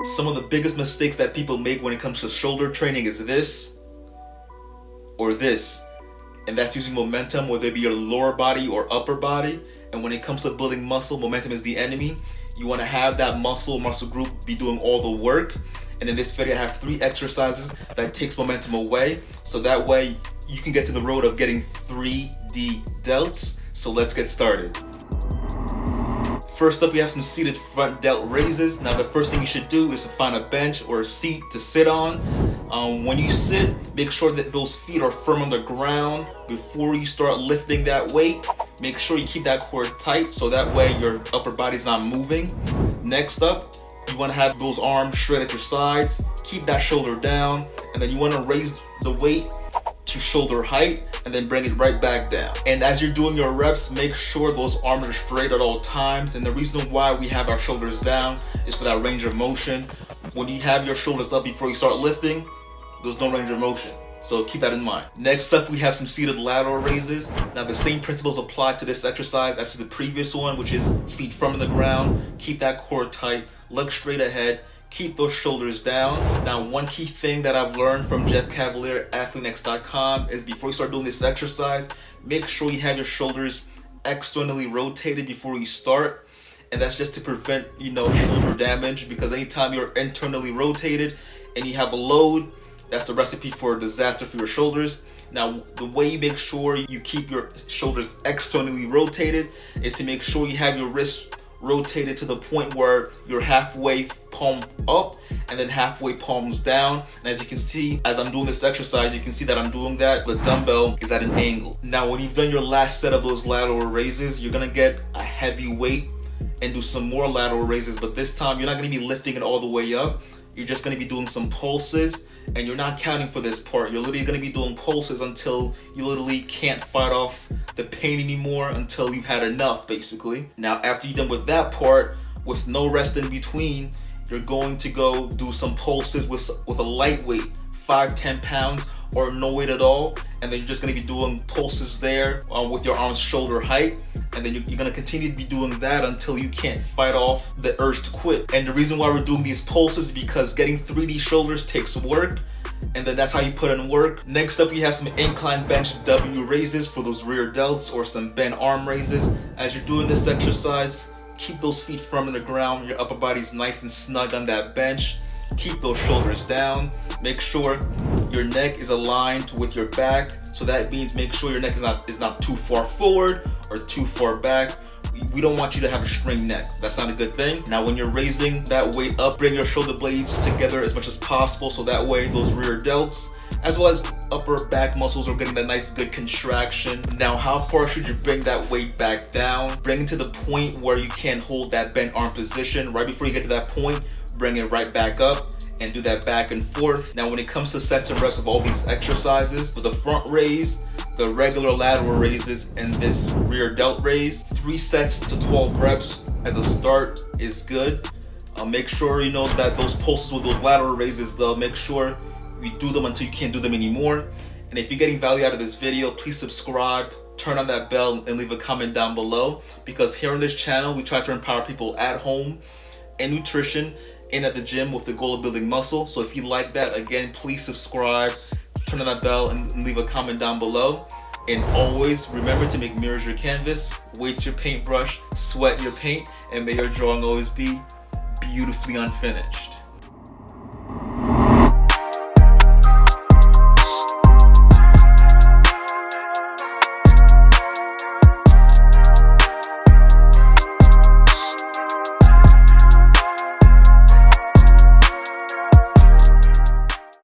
Some of the biggest mistakes that people make when it comes to shoulder training is this or this, and that's using momentum, whether it be your lower body or upper body. And when it comes to building muscle, momentum is the enemy. You want to have that muscle group be doing all the work. And in this video I have 3 exercises that takes momentum away, so that way you can get to the road of getting 3D delts. So let's get started. First up, we have some seated front delt raises. Now the first thing you should do is to find a bench or a seat to sit on. When you sit, make sure that those feet are firm on the ground before you start lifting that weight. Make sure you keep that core tight so that way your upper body's not moving. Next up, you want to have those arms straight at your sides. Keep that shoulder down, and then you want to raise the weight to shoulder height and then bring it right back down. And as you're doing your reps, make sure those arms are straight at all times. And the reason why we have our shoulders down is for that range of motion. When you have your shoulders up before you start lifting, there's no range of motion. So keep that in mind. Next up, we have some seated lateral raises. Now the same principles apply to this exercise as to the previous one, which is feet firm on the ground, keep that core tight, look straight ahead, keep those shoulders down. Now one key thing that I've learned from Jeff Cavalier at athletenex.com is before you start doing this exercise, make sure you have your shoulders externally rotated before you start. And that's just to prevent, shoulder damage, because anytime you're internally rotated and you have a load, that's the recipe for a disaster for your shoulders. Now, the way you make sure you keep your shoulders externally rotated is to make sure you have your wrists rotated to the point where you're halfway palm up and then halfway palms down. And as you can see, as I'm doing this exercise, you can see that I'm doing that. The dumbbell is at an angle. Now, when you've done your last set of those lateral raises, you're gonna get a heavy weight and do some more lateral raises, but this time you're not gonna be lifting it all the way up. You're just gonna be doing some pulses, and you're not counting for this part. You're literally gonna be doing pulses until you literally can't fight off the pain anymore, until you've had enough, basically. Now, after you're done with that part, with no rest in between, you're going to go do some pulses with a light weight, 5-10 pounds, or no weight at all. And then you're just gonna be doing pulses there with your arms shoulder height. And then you're gonna continue to be doing that until you can't fight off the urge to quit. And the reason why we're doing these pulses is because getting 3D shoulders takes work, and then that's how you put in work. Next up, we have some incline bench W raises for those rear delts, or some bent arm raises. As you're doing this exercise, keep those feet firm on the ground, your upper body's nice and snug on that bench. Keep those shoulders down. Make sure your neck is aligned with your back. So that means make sure your neck is not too far forward or too far back. We don't want you to have a strained neck. That's not a good thing. Now, when you're raising that weight up, bring your shoulder blades together as much as possible, so that way those rear delts as well as upper back muscles are getting that nice good contraction. Now, how far should you bring that weight back down? Bring it to the point where you can't hold that bent arm position. Right before you get to that point, bring it right back up and do that back and forth. Now, when it comes to sets and reps of all these exercises, for the front raise, the regular lateral raises, and this rear delt raise, 3 sets to 12 reps as a start is good. Make sure that those pulses with those lateral raises, though, make sure you do them until you can't do them anymore. And if you're getting value out of this video, please subscribe, turn on that bell, and leave a comment down below, because here on this channel we try to empower people at home and nutrition and at the gym with the goal of building muscle. So if you like that, again, please subscribe, turn on that bell, and leave a comment down below. And always remember to make mirrors your canvas, weights your paintbrush, sweat your paint, and may your drawing always be beautifully unfinished.